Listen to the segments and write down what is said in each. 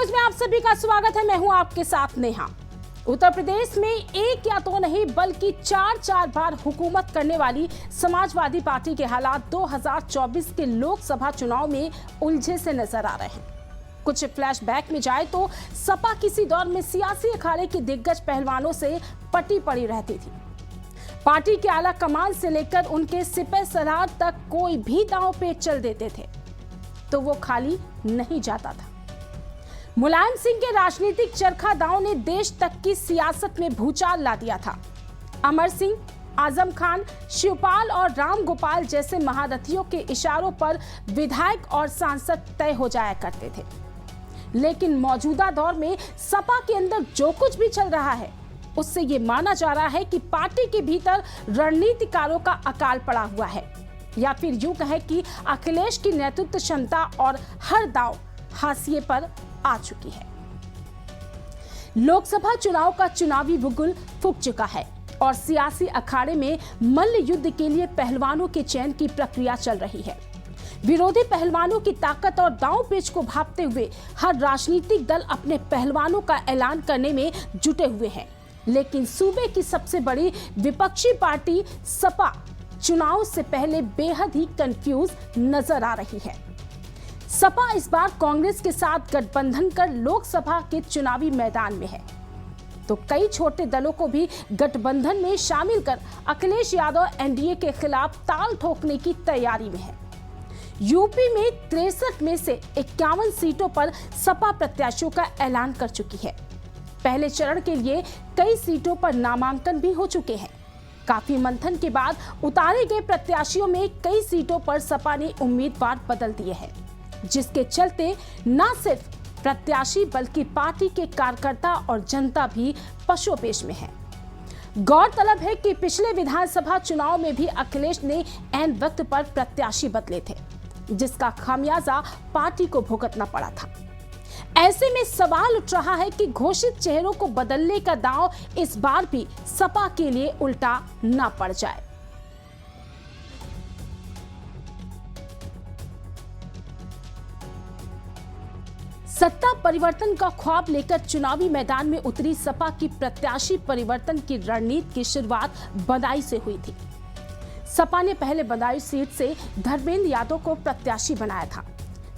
News में आप सभी का स्वागत है। मैं हूं आपके साथ नेहा। उत्तर प्रदेश में एक या तो नहीं बल्कि चार बार हुकूमत करने वाली समाजवादी पार्टी के हालात 2024 के लोकसभा चुनाव में उलझे से नजर आ रहे हैं। कुछ फ्लैशबैक में जाए तो सपा किसी दौर में सियासी अखाड़े के दिग्गज पहलवानों से पटी पड़ी रहती थी। पार्टी के आला कमान से लेकर उनके सिपहसालार तक कोई भी दांव पे चल देते थे तो वो खाली नहीं जाता था। मुलायम सिंह के राजनीतिक चरखा दांव ने देश तक की सियासत में भूचाल ला दिया था। अमर सिंह, आजम खान, शिवपाल और राम गोपाल जैसे महारथियों के इशारों पर विधायक और सांसद तय हो जाया करते थे। लेकिन मौजूदा दौर में सपा के अंदर जो कुछ भी चल रहा है उससे ये माना जा रहा है कि पार्टी के भीतर रणनीतिकारों का अकाल पड़ा हुआ है, या फिर यूं कहें कि अखिलेश की नेतृत्व क्षमता और हर दांव हाशिए पर आ चुकी है। लोकसभा चुनाव का चुनावी बुगुल फूंक चुका है और सियासी अखाड़े में मल्ल युद्ध के लिए पहलवानों के चयन की प्रक्रिया चल रही है। विरोधी पहलवानों की ताकत और दांव पेच को भांपते हुए हर राजनीतिक दल अपने पहलवानों का ऐलान करने में जुटे हुए हैं। लेकिन सूबे की सबसे बड़ी विपक्षी पार्टी सपा चुनाव से पहले बेहद ही कंफ्यूज नजर आ रही है। सपा इस बार कांग्रेस के साथ गठबंधन कर लोकसभा के चुनावी मैदान में है, तो कई छोटे दलों को भी गठबंधन में शामिल कर अखिलेश यादव एनडीए के खिलाफ ताल ठोकने की तैयारी में है। यूपी में 63 में से 51 सीटों पर सपा प्रत्याशियों का ऐलान कर चुकी है। पहले चरण के लिए कई सीटों पर नामांकन भी हो चुके हैं। काफी मंथन के बाद उतारे गए प्रत्याशियों में कई सीटों पर सपा ने उम्मीदवार बदल दिए हैं, जिसके चलते न सिर्फ प्रत्याशी बल्कि पार्टी के कार्यकर्ता और जनता भी पशोपेश में है। गौरतलब है कि पिछले विधानसभा चुनाव में भी अखिलेश ने ऐन वक्त पर प्रत्याशी बदले थे, जिसका खामियाजा पार्टी को भुगतना पड़ा था। ऐसे में सवाल उठ रहा है कि घोषित चेहरों को बदलने का दांव इस बार भी सपा के लिए उल्टा न पड़ जाए। सत्ता परिवर्तन का ख्वाब लेकर चुनावी मैदान में उतरी सपा की प्रत्याशी परिवर्तन की रणनीति की शुरुआत बदायूं से हुई थी। सपा ने पहले बदायूं सीट से धर्मेंद्र यादव को प्रत्याशी बनाया था,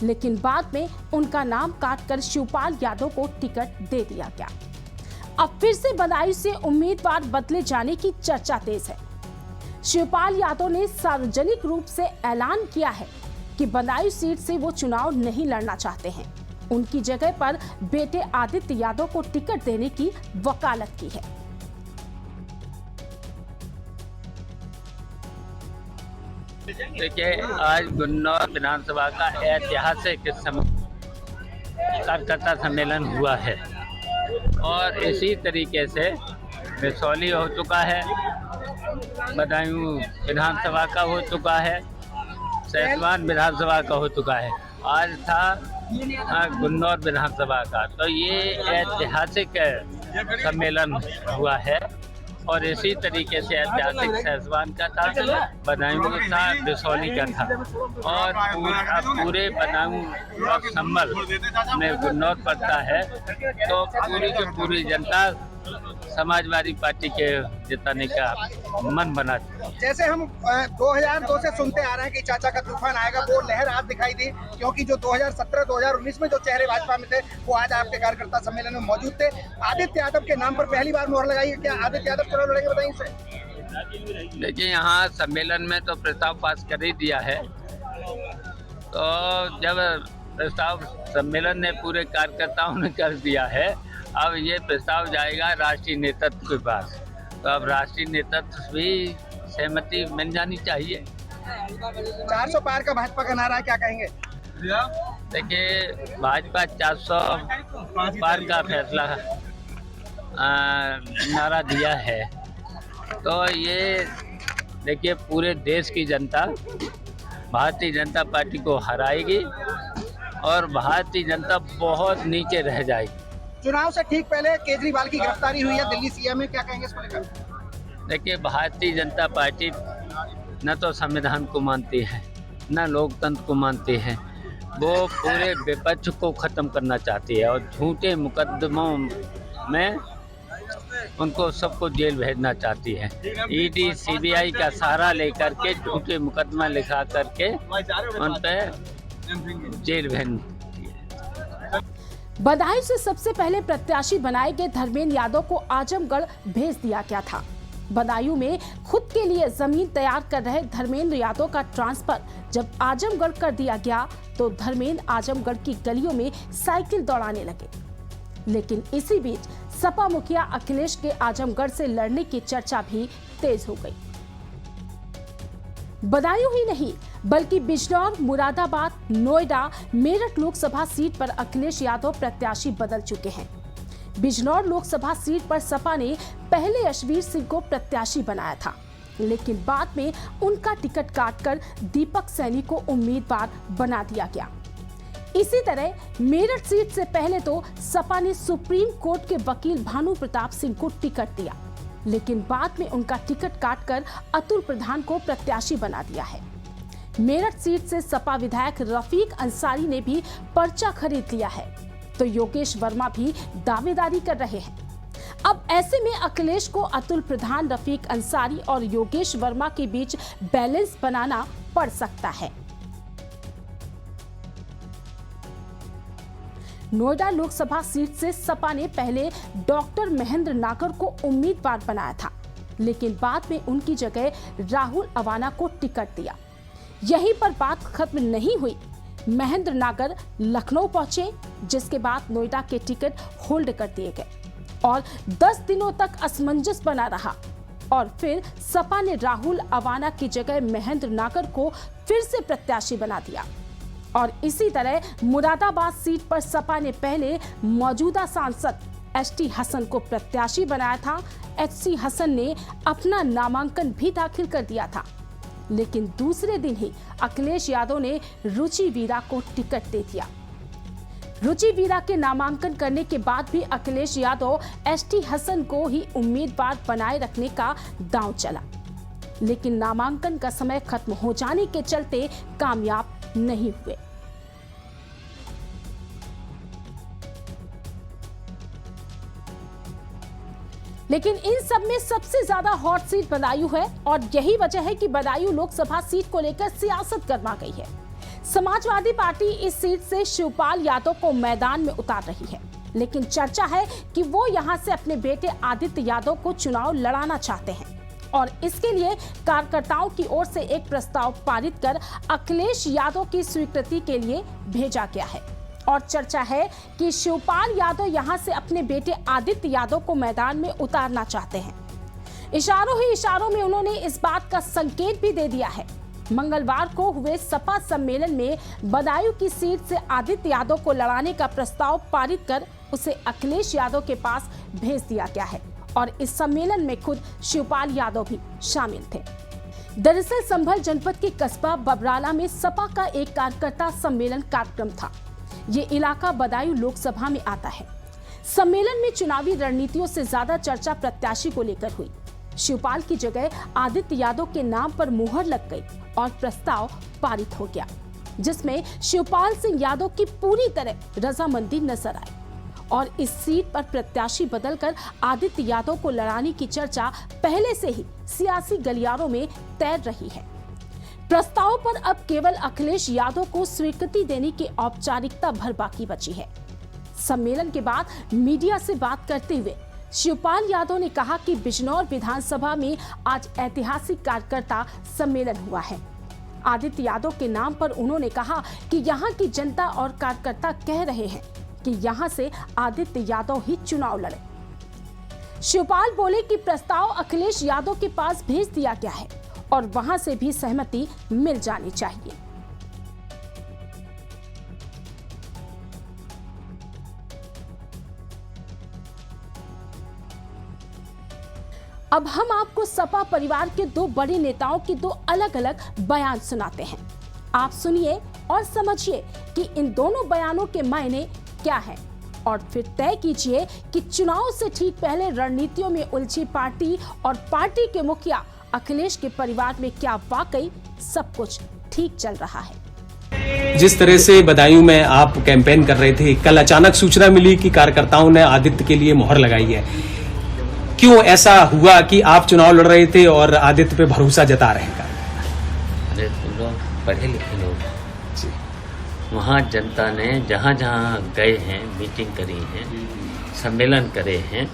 लेकिन बाद में उनका नाम काटकर शिवपाल यादव को टिकट दे दिया गया। अब फिर से बदायूं से उम्मीदवार बदले जाने की चर्चा तेज है। शिवपाल यादव ने सार्वजनिक रूप से ऐलान किया है कि बदायूं सीट से वो चुनाव नहीं लड़ना चाहते हैं। उनकी जगह पर बेटे आदित्य यादव को टिकट देने की वकालत की है। देखिए, आज गुन्नौर विधानसभा का ऐतिहासिक कार्यकर्ता सम्मेलन हुआ है और इसी तरीके से बिसौली हो चुका है, बदायूं विधानसभा का हो चुका है, सैसवान विधानसभा का हो चुका है। आज था गुन्नौर विधानसभा का, तो ये ऐतिहासिक सम्मेलन हुआ है और इसी तरीके से ऐतिहासिक सैसवान का था, बदायूं का था, बिसौली का था और पूरे बदायूं और संभल में गुन्नौर पड़ता है, तो पूरी की पूरी जनता समाजवादी पार्टी के जिताने का मन बनाती है। जैसे हम 2002 से सुनते आ रहे हैं कि चाचा का तूफान आएगा, वो लहर आज दिखाई दी, क्योंकि जो 2017-2019 में जो चेहरे भाजपा में थे वो आज आपके कार्यकर्ता सम्मेलन में मौजूद थे। आदित्य यादव के नाम पर पहली बार मोहर लगाई है, क्या आदित्य यादव चुनाव लड़ेंगे, बताइए इसे। देखिए, यहाँ सम्मेलन में तो प्रस्ताव पास कर ही दिया है, तो जब प्रस्ताव सम्मेलन ने पूरे कार्यकर्ताओं ने कर दिया है, अब ये प्रस्ताव जाएगा राष्ट्रीय नेतृत्व के पास, तो अब राष्ट्रीय नेतृत्व भी सहमति मिल जानी चाहिए। 400 पार का भाजपा का नारा है, क्या कहेंगे? देखिए, भाजपा 400 पार का फैसला नारा दिया है, तो ये देखिए पूरे देश की जनता भारतीय जनता पार्टी को हराएगी और भारतीय जनता बहुत नीचे रह जाएगी। चुनाव से ठीक पहले केजरीवाल की गिरफ्तारी हुई है दिल्ली सीएम में, क्या कहेंगे इसको लेकर? देखिए, भारतीय जनता पार्टी न तो संविधान को मानती है, न लोकतंत्र को मानती है, वो पूरे विपक्ष को ख़त्म करना चाहती है और झूठे मुकदमों में उनको सबको जेल भेजना चाहती है। ईडी सीबीआई का सहारा लेकर के झूठे मुकदमा लिखा करके उन पर जेल भेजती है। बदायूं से सबसे पहले प्रत्याशी बनाए गए धर्मेंद्र यादव को आजमगढ़ भेज दिया गया था। बदायूं में खुद के लिए जमीन तैयार कर रहे धर्मेंद्र यादव का ट्रांसफर जब आजमगढ़ कर दिया गया तो धर्मेंद्र आजमगढ़ की गलियों में साइकिल दौड़ाने लगे। लेकिन इसी बीच सपा मुखिया अखिलेश के आजमगढ़ से लड़ने की चर्चा भी तेज हो गई। बदायूं ही नहीं बल्कि बिजनौर, मुरादाबाद, नोएडा, मेरठ लोकसभा सीट पर अखिलेश यादव प्रत्याशी बदल चुके हैं। बिजनौर लोकसभा सीट पर सपा ने पहले यशवीर सिंह को प्रत्याशी बनाया था, लेकिन बाद में उनका टिकट काटकर दीपक सैनी को उम्मीदवार बना दिया गया। इसी तरह मेरठ सीट से पहले तो सपा ने सुप्रीम कोर्ट के वकील भानु प्रताप सिंह को टिकट दिया, लेकिन बाद में उनका टिकट काटकर अतुल प्रधान को प्रत्याशी बना दिया है। मेरठ सीट से सपा विधायक रफीक अंसारी ने भी पर्चा खरीद लिया है, तो योगेश वर्मा भी दावेदारी कर रहे हैं। अब ऐसे में अखिलेश को अतुल प्रधान, रफीक अंसारी और योगेश वर्मा के बीच बैलेंस बनाना पड़ सकता है। नोएडा लोकसभा सीट से सपा ने पहले डॉक्टर महेंद्र नागर को उम्मीदवार बनाया था, लेकिन बाद में उनकी जगह राहुल अवाना को टिकट दिया। यहीं पर बात खत्म नहीं हुई। महेंद्र नागर लखनऊ पहुंचे, जिसके बाद नोएडा के टिकट होल्ड कर दिए गए और 10 दिनों तक असमंजस बना रहा और फिर सपा ने राहुल अवाना की जगह महेंद्र नागर को फिर से प्रत्याशी बना दिया। और इसी तरह मुरादाबाद सीट पर सपा ने पहले मौजूदा सांसद एचटी हसन को प्रत्याशी बनाया था। एचसी हसन ने अपना नामांकन भी दाखिल कर दिया था, लेकिन दूसरे दिन ही अखिलेश यादव ने रुचि वीरा को टिकट दे दिया। रुचि वीरा के नामांकन करने के बाद भी अखिलेश यादव एचटी हसन को ही उम्मीदवार बनाए रखने का दांव चला, लेकिन नामांकन का समय खत्म हो जाने के चलते कामयाब नहीं हुए। लेकिन इन सब में सबसे ज्यादा हॉट सीट बदायूं है और यही वजह है कि बदायूं लोकसभा सीट को लेकर सियासत गर्मा गई है। समाजवादी पार्टी इस सीट से शिवपाल यादव को मैदान में उतार रही है, लेकिन चर्चा है कि वो यहां से अपने बेटे आदित्य यादव को चुनाव लड़ाना चाहते हैं और इसके लिए कार्यकर्ताओं की ओर से एक प्रस्ताव पारित कर अखिलेश यादव की स्वीकृति के लिए भेजा गया है। और चर्चा है कि शिवपाल यादव यहां से अपने बेटे आदित्य यादव को मैदान में उतारना चाहते हैं। इशारों ही इशारों में उन्होंने इस बात का संकेत भी दे दिया है। मंगलवार को हुए सपा सम्मेलन में बदायूं की सीट से आदित्य यादव को लड़ाने का प्रस्ताव पारित कर उसे अखिलेश यादव के पास भेज दिया गया है और इस सम्मेलन में खुद शिवपाल यादव भी शामिल थे। दरअसल संभल जनपद के कस्बा बबराला में सपा का एक कार्यकर्ता सम्मेलन कार्यक्रम था। ये इलाका बदायूं लोकसभा में आता है। सम्मेलन में चुनावी रणनीतियों से ज्यादा चर्चा प्रत्याशी को लेकर हुई। शिवपाल की जगह आदित्य यादव के नाम पर मुहर लग गई और प्रस्ताव पारित हो गया, जिसमें शिवपाल सिंह यादव की पूरी तरह रजामंदी नजर आई और इस सीट पर प्रत्याशी बदलकर आदित्य यादव को लड़ाने की चर्चा पहले से ही सियासी गलियारों में तैर रही है। प्रस्ताव पर अब केवल अखिलेश यादव को स्वीकृति देने की औपचारिकता भर बाकी बची है। सम्मेलन के बाद मीडिया से बात करते हुए शिवपाल यादव ने कहा कि बिजनौर विधानसभा में आज ऐतिहासिक कार्यकर्ता सम्मेलन हुआ है। आदित्य यादव के नाम पर उन्होंने कहा कि यहाँ की जनता और कार्यकर्ता कह रहे हैं कि यहाँ से आदित्य यादव ही चुनाव लड़े। शिवपाल बोले कि प्रस्ताव अखिलेश यादव के पास भेज दिया गया है और वहां से भी सहमति मिल जानी चाहिए। अब हम आपको सपा परिवार के दो बड़े नेताओं की दो अलग अलग बयान सुनाते हैं। आप सुनिए और समझिए कि इन दोनों बयानों के मायने क्या हैं और फिर तय कीजिए कि चुनाव से ठीक पहले रणनीतियों में उलझी पार्टी और पार्टी के मुखिया अखिलेश के परिवार में क्या वाकई सब कुछ ठीक चल रहा है। जिस तरह से बदायूं में आप कैंपेन कर रहे थे, कल अचानक सूचना मिली कि कार्यकर्ताओं ने आदित्य के लिए मोहर लगाई है। क्यों ऐसा हुआ कि आप चुनाव लड़ रहे थे और आदित्य पे भरोसा जता रहे हैं? अरे तुम लोग पढ़े लिखे लोग, वहाँ जनता ने जहाँ जहाँ गए हैं, मीटिंग करी है, सम्मेलन करे हैं,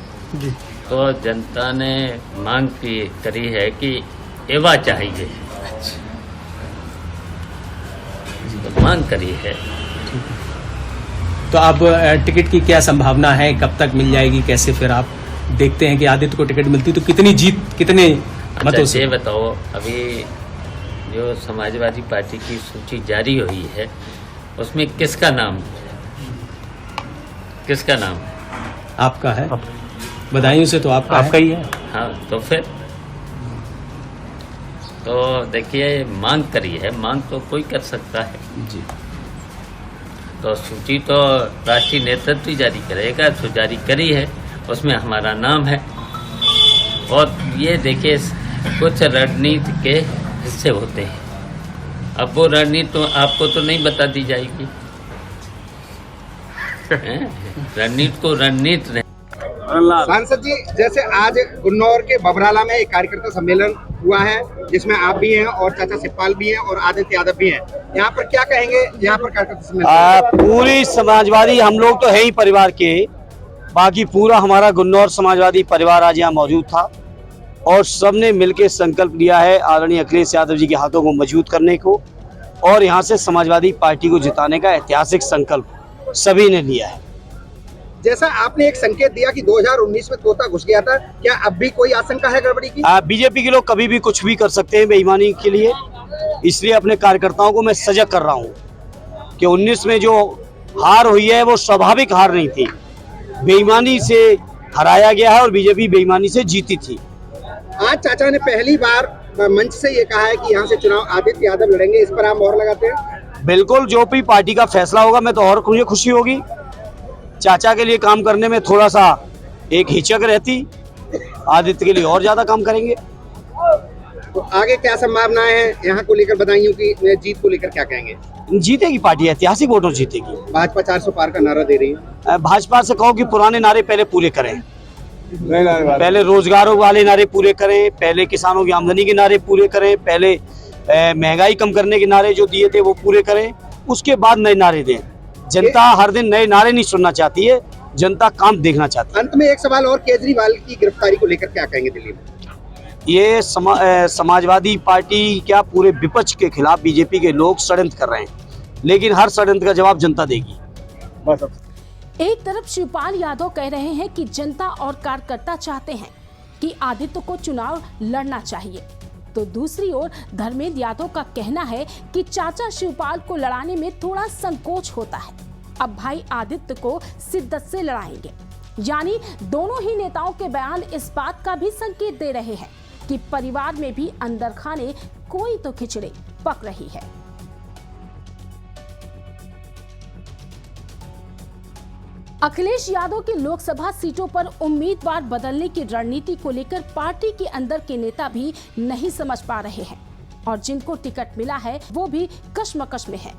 तो जनता ने मांग करी है कि एवा चाहिए, तो मांग करी है। तो अब टिकट की क्या संभावना है, कब तक मिल जाएगी, कैसे फिर आप देखते हैं कि आदित्य को टिकट मिलती तो कितनी जीत, कितने मतों से? ये बताओ, अभी जो समाजवादी पार्टी की सूची जारी हुई है उसमें किसका नाम आपका है? बदायूं से तो आपका ही है। हाँ, तो फिर तो देखिए, मांग करी है, मांग तो कोई कर सकता है जी। तो सूची तो राष्ट्रीय नेतृत्व ही जारी करेगा, तो जारी करी है, उसमें हमारा नाम है। और ये देखिए, कुछ रणनीति के हिस्से होते हैं, अब वो रणनीति तो आपको तो नहीं बता दी जाएगी। रणनीति को रणनीति नहीं। सांसद जी, जैसे आज गुन्नौर के बबराला में एक कार्यकर्ता सम्मेलन हुआ है जिसमें आप भी हैं और चाचा शिवपाल भी हैं और आदित्य यादव भी हैं, यहाँ पर क्या कहेंगे? यहाँ पर कार्यकर्ता सम्मेलन पूरी समाजवादी, हम लोग तो है ही परिवार के, बाकी पूरा हमारा गुन्नौर समाजवादी परिवार आज यहाँ मौजूद था और सबने मिलकर संकल्प लिया है आदरणीय अखिलेश यादव जी के हाथों को मजबूत करने को और यहाँ से समाजवादी पार्टी को जिताने का ऐतिहासिक संकल्प सभी ने लिया है। जैसा आपने एक संकेत दिया कि 2019 में तोता घुस गया था, क्या अब भी कोई आशंका है गड़बड़ी की? बीजेपी के लोग कभी भी कुछ भी कर सकते हैं बेईमानी के लिए, इसलिए अपने कार्यकर्ताओं को मैं सजग कर रहा हूँ कि 19 में जो हार हुई है वो स्वाभाविक हार नहीं थी, बेईमानी से हराया गया है और बीजेपी बेईमानी से जीती थी। आज चाचा ने पहली बार मंच से ये कहा है कि यहाँ से चुनाव आदित्य यादव लड़ेंगे, इस पर आप मोहर लगाते हैं? बिल्कुल, जो भी पार्टी का फैसला होगा, मैं तो और मुझे खुशी होगी। चाचा के लिए काम करने में थोड़ा सा एक हिचक रहती, आदित्य के लिए और ज्यादा काम करेंगे। तो आगे क्या संभावनाएं हैं यहाँ को लेकर, बदायूं की जीत को लेकर क्या कहेंगे? जीतेगी पार्टी, ऐतिहासिक वोटों जीतेगी। भाजपा 400 पार का नारा दे रही है। भाजपा से कहो कि पुराने नारे पहले पूरे करें, पहले रोजगारों वाले नारे पूरे करें, पहले किसानों की आमदनी के नारे पूरे करें, पहले महंगाई कम करने के नारे जो दिए थे वो पूरे करें, उसके बाद नए नारे दें। जनता हर दिन नए नारे नहीं सुनना चाहती है, जनता काम देखना चाहती है। अंत में एक सवाल और, केजरीवाल की गिरफ्तारी को लेकर क्या कहेंगे दिल्ली में? ये समाजवादी पार्टी क्या पूरे विपक्ष के खिलाफ बीजेपी के लोग षड्यंत्र कर रहे हैं, लेकिन हर षड्यंत्र का जवाब जनता देगी। बस। एक तरफ शिवपाल यादव कह रहे हैं कि जनता और कार्यकर्ता चाहते हैं कि आदित्य को चुनाव लड़ना चाहिए, तो दूसरी ओर धर्मेंद्र यादव का कहना है कि चाचा शिवपाल को लड़ाने में थोड़ा संकोच होता है, अब भाई आदित्य को शिद्दत से लड़ाएंगे। यानी दोनों ही नेताओं के बयान इस बात का भी संकेत दे रहे हैं कि परिवार में भी अंदर खाने कोई तो खिचड़ी पक रही है। अखिलेश यादव की लोकसभा सीटों पर उम्मीदवार बदलने की रणनीति को लेकर पार्टी के अंदर के नेता भी नहीं समझ पा रहे हैं और जिनको टिकट मिला है वो भी कश्मकश में है।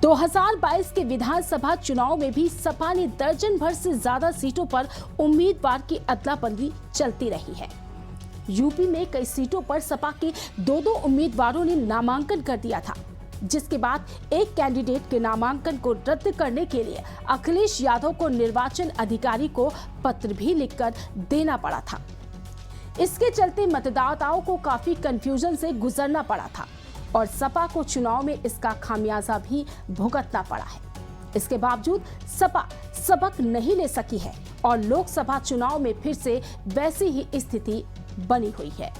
2022 के विधानसभा चुनाव में भी सपा ने दर्जन भर से ज्यादा सीटों पर उम्मीदवार की अदला बदली चलती रही है। यूपी में कई सीटों पर सपा के दो उम्मीदवारों ने नामांकन कर दिया था, जिसके बाद एक कैंडिडेट के नामांकन को रद्द करने के लिए अखिलेश यादव को निर्वाचन अधिकारी को पत्र भी लिखकर देना पड़ा था। इसके चलते मतदाताओं को काफी कंफ्यूजन से गुजरना पड़ा था और सपा को चुनाव में इसका खामियाजा भी भुगतना पड़ा है। इसके बावजूद सपा सबक नहीं ले सकी है और लोकसभा चुनाव में फिर से वैसी ही स्थिति बनी हुई है।